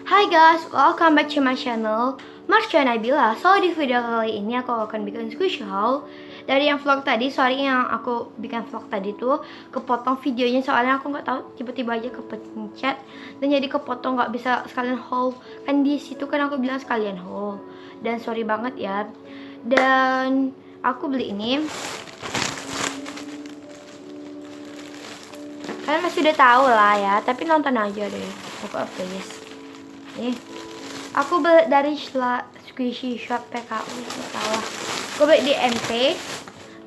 Hi guys, welcome back to my channel Marsha Nabila. So di video kali ini aku akan bikin squishy haul. Dari yang vlog tadi, sorry yang aku bikin vlog tadi tuh kepotong videonya soalnya aku nggak tahu tiba-tiba aja kepencet dan jadi kepotong nggak bisa sekalian haul. Kan di situ kan aku bilang sekalian haul. Dan sorry banget ya. Dan aku beli ini. Kalian masih udah tahu lah ya, tapi nonton aja deh. Aku please. Nih, aku beli dari Squishy Shop PKU, salah. Gue beli di MP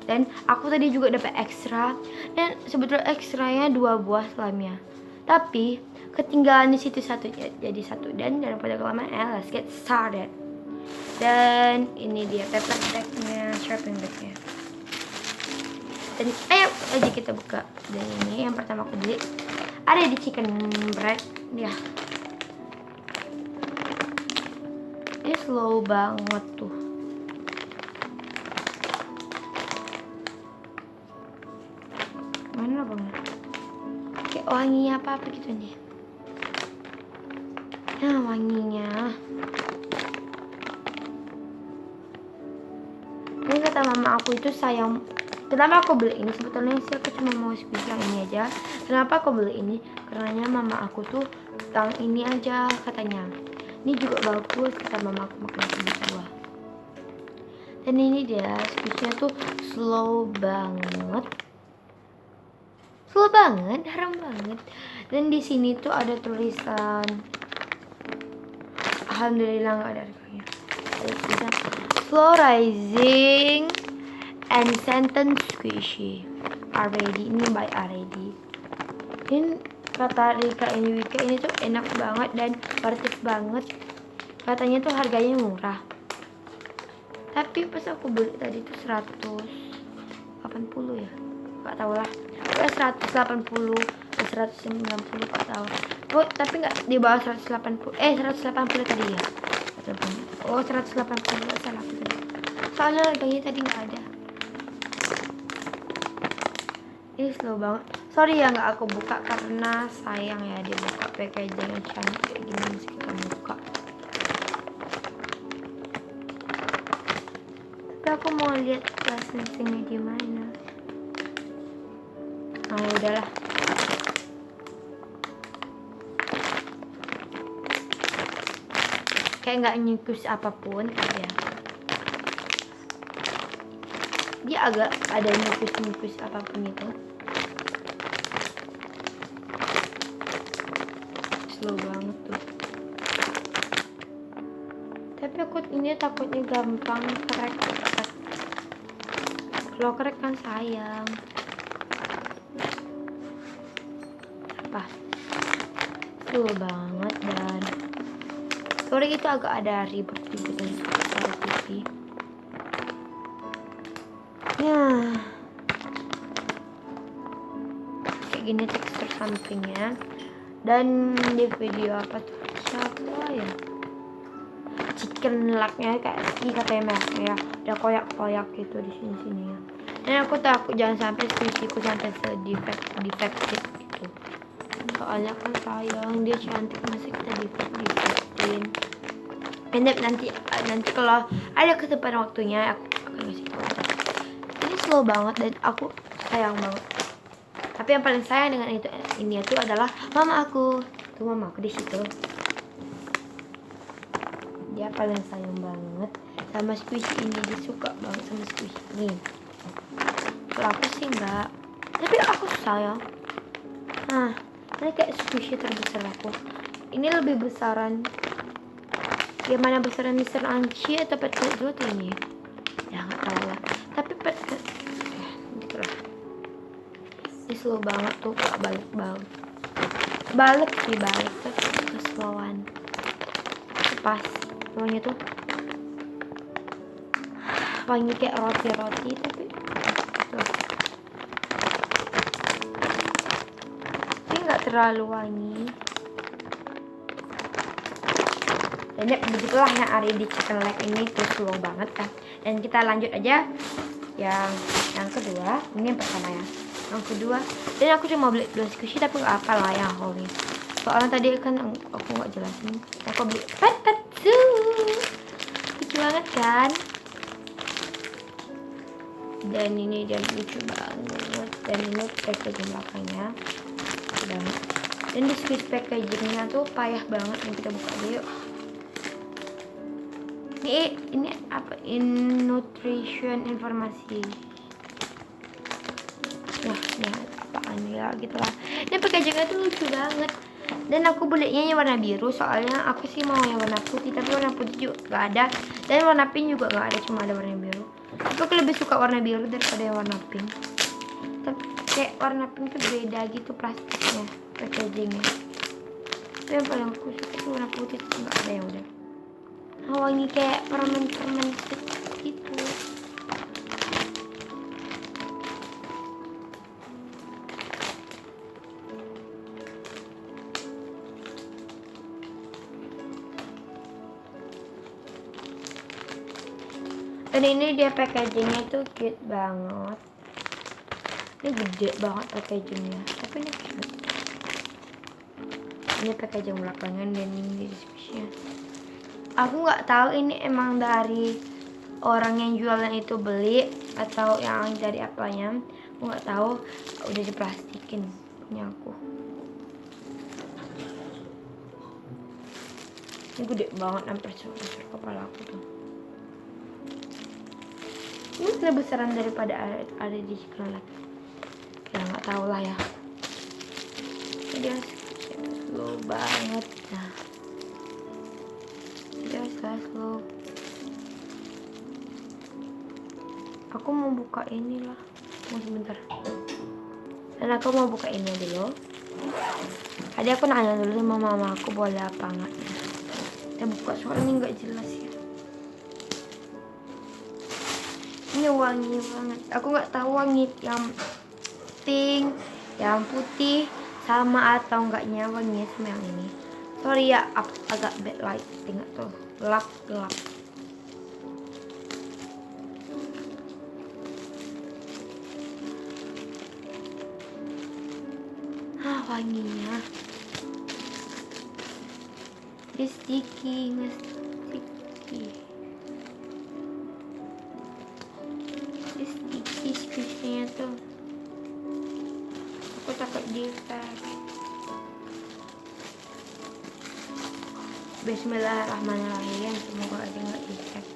dan aku tadi juga dapat ekstra. Dan sebetulnya ekstranya 2 buah slamnya. Tapi ketinggalan di situ satu jadi satu dan daripada kelamaan, let's get started. Dan ini dia paper bagnya, shopping bagnya. Dan ayo aja kita buka. Dan ini yang pertama aku beli ada di chicken bread ya. Ini slow banget tuh. Mana bang? Kayak wanginya apa gitu nih. Nah wanginya. Ini kata mama aku itu sayang. Kenapa aku beli ini? Sebetulnya sih aku cuma mau squishy yang ini aja. Kenapa aku beli ini? Karena mama aku tuh tentang ini aja katanya. Ini juga bagus kata mama aku, makan buah. Dan ini dia squishy-nya tuh slow banget, harum banget. Dan di sini tuh ada tulisan, alhamdulillah nggak ada harganya. Ada tulisan slow rising and sentence squishy already. Ini by already. Ini kata Rika ini tuh enak banget dan worth it banget. Katanya tuh harganya murah. Tapi pas aku beli tadi tuh 180 ya. Gak tau lah. 180 ke 190 gak tau. Oh, tapi gak di bawah 180. 180 tadi ya. Oh, 180 gak salah aku tadi. Soalnya harganya tadi gak ada. Ini slow banget. Sorry ya nggak aku buka karena sayang ya dibuka packaging yang cantik kayak gini masih kita buka. Tapi aku mau lihat licensingnya gimana. Nah udahlah. Kayak nggak nyukus apapun ya. Dia agak ada nyukus apapun itu. Slow banget tuh. Tapi aku ini takutnya gampang crack. Kalau crack kan sayang. Apa? Slow banget dan sorry itu agak ada ribet-ribet suara TV. Ya. Kayak gini tekstur sampingnya. Dan di video apa tuh siapa ya, chicken leg-nya kayak katanya ya ada koyak-koyak gitu di sini ya. Dan aku takut jangan sampai squishyku sampai defective gitu. Soalnya kan sayang dia cantik masih kita defectin. Dan nanti kalau ada kesempatan waktunya aku akan kasih tahu. Ini slow banget dan aku sayang banget. Tapi yang paling sayang dengan ini itu adalah mama aku. Tuh mama aku di situ. Dia paling sayang banget sama squishy ini. Dia suka banget sama squishy ini. Kalau aku sih enggak. Tapi aku sayang. Nah, ini kayak squishy terbesar aku. Ini lebih besaran. Gimana besaran Mr. Anchi atau Pet Good ini? Ya nggak tahu lah. Tapi Pet gitu lah. Ini slow banget tuh, gak balik tapi keslowan pas wanginya tuh wangi kayak roti tapi tuh. Ini gak terlalu wangi dan begitulah yang ada di chicken leg ini tuh slow banget kan. Dan kita lanjut aja yang kedua. Ini yang pertama ya. Yang kedua, dan aku cuma beli 2 squishy tapi gak apa lah yang haul nih. Soalnya tadi kan aku nggak jelasin. Aku beli pet zoo. Lucu banget kan? Dan ini dia lucu banget. Dan ini packaging belakangnya. Dan di Swiss packagingnya tuh payah banget. Nih kita buka dulu yuk. Ini apa? Nutrition informasi. Nah, apaan ya gitu lah. Dan packagingnya tuh lucu banget. Dan aku belinya yang warna biru, soalnya aku sih mau yang warna putih, tapi warna putih juga gak ada. Dan warna pink juga gak ada, cuma ada warna biru. Tapi aku lebih suka warna biru daripada yang warna pink. Tapi kayak warna pink tuh beda gitu plastiknya, packagingnya. Tapi yang paling aku suka tuh warna putih, tuh gak ada yang udah. Wangi kayak permen gitu. Dan ini dia packagingnya tuh cute banget. Ini gede banget packagingnya, tapi ini cute. Ini packaging belakangan dan ini deskripsinya. Aku nggak tahu ini emang dari orang yang jualan itu beli atau yang dari apanya. Aku nggak tahu. Udah diplastikin punya aku. Ini gede banget, hampir sebesar kepala aku tuh. Ini lebih besaran daripada ada di Chicken Lab. Ya nggak tahu lah ya. Dia slow banget. Nah, dia slow. Aku mau buka ini lah. Tunggu sebentar. Dan aku mau buka ini dulu. Tadi aku nanya dulu sama mama aku boleh apa enggak. Kita buka soalnya nggak jelas ya. Ini wangi banget. Aku nggak tahu wangi yang pink, yang putih sama atau enggaknya wanginya sama yang ini. Sorry ya, agak bad lighting tuh, gelap. Wanginya. Dia sticky. Squishy-nya tuh. Aku takut defect. Bismillahirrahmanirrahim. Semoga aja nggak defect.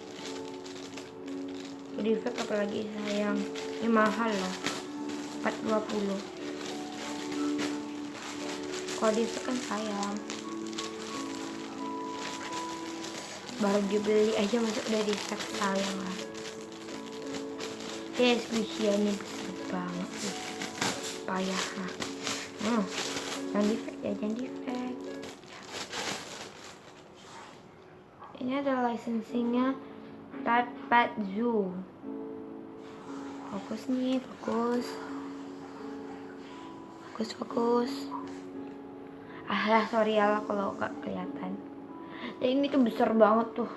Defect apalagi sayang. Ini mahal loh. 420. Kalau defect kan sayang. Baru dibeli aja masuk udah defect, sayang lah. Squishy-nya besar banget sih. Payah lah. Jangan defect ya, jangan defect. Ini adalah licensingnya Pet Zoo. Fokus nih, fokus. Sorry ya lah kalau gak kelihatan. Dan ini tuh besar banget tuh.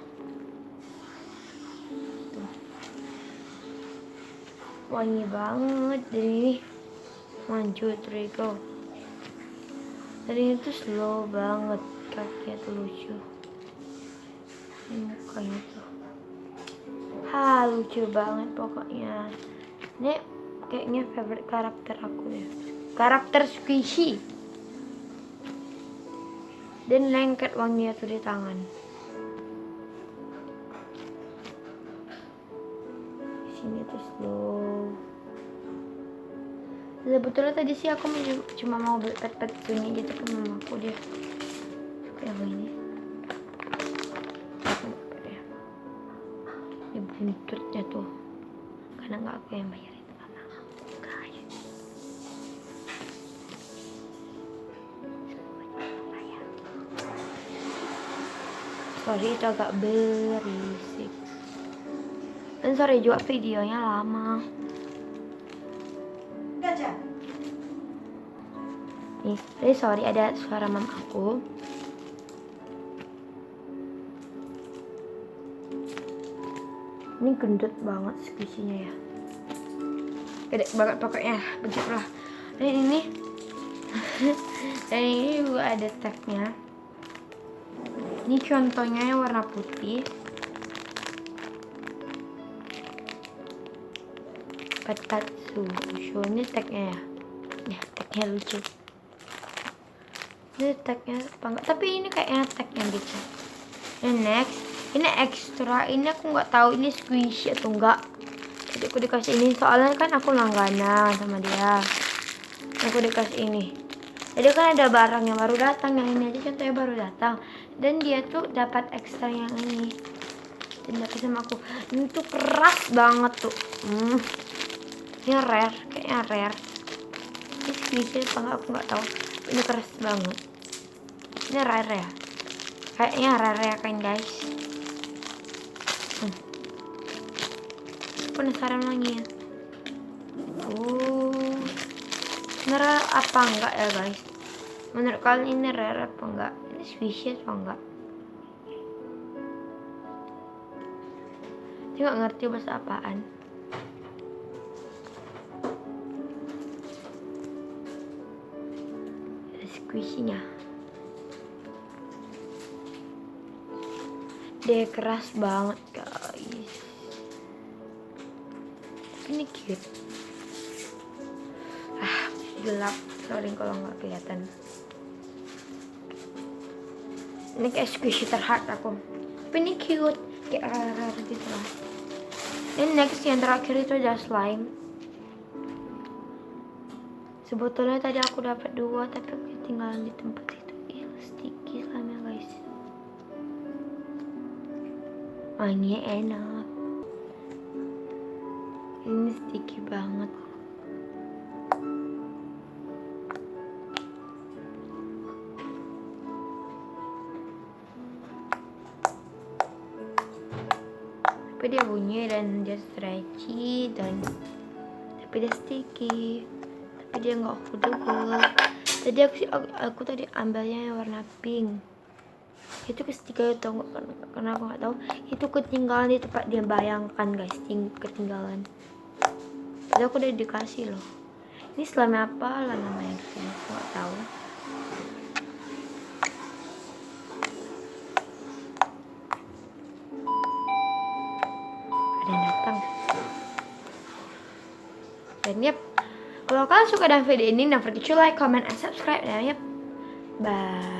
Wangi banget. Dan ini 1, 2, 3, go. Dan ini tuh slow banget. Kakinya tuh lucu. Ini mukanya tuh lucu banget pokoknya. Ini kayaknya favorite karakter aku ya. Karakter Squishy. Dan lengket wanginya tuh di tangan. Di sini tuh slow. Sebetulnya tadi sih aku cuma mau beli pet ini gitu ke mamaku dia. Yang ini. Ini buntutnya tuh. Karena nggak aku yang bayar itu mama. Guys. Sorry itu agak berisik. Dan sorry juga videonya lama. Nih, sorry ada suara mama aku. Ini gendut banget squishy-nya ya. Gede banget pokoknya, begitulah. Dan ini Dan ini juga ada tagnya. Ini contohnya yang warna putih. Patatsu show, ini tagnya ya. Ya, tagnya lucu. Ini tagnya apa enggak? Tapi ini kayaknya tagnya gitu. And next, ini ekstra. Ini aku nggak tahu ini squishy atau enggak. Jadi aku dikasih ini soalnya kan aku langganan sama dia. Aku dikasih ini. Jadi kan ada barang yang baru datang, yang ini aja contohnya baru datang. Dan dia tuh dapat ekstra yang ini. Dan dapat sama aku. Ini tuh keras banget tuh. Ini rare, kayaknya rare. Ini squishy apa enggak aku nggak tahu. Ini keras banget. Ini rare ya. Kayaknya rare ya kan guys. Penasaran lagi ya. Ini rare apa enggak ya guys? Menurut kalian ini rare apa enggak? Ini squishy apa enggak? Saya nggak ngerti bahasa apaan. Squishy-nya. Dia keras banget guys. Ini cute. Gelap, sorry kalau nggak kelihatan. Ini kayak squishy terhad aku. Tapi ini cute, kayak rare gitu lah. Ini next yang terakhir itu ada slime. Sebetulnya tadi aku dapat 2 tapi aku ketinggalan di tempat itu. Sticky slime guys. Ini enak. Ini sticky banget. Tapi dia bunyi dan dia stretchy dan tapi dia sticky, tapi dia nggak foldable. Tadi aku tadi ambilnya yang warna pink. Itu ketinggalan atau enggak, karena aku nggak tahu itu ketinggalan di tempat dia, bayangkan guys, ketinggalan. Jadi aku udah dikasih loh. Ini slime apa lah namanya, aku nggak tahu. Ada yang datang. Dan yep, kalau kalian suka dengan video ini, don't forget to like, comment, and subscribe. Dan yep, bye.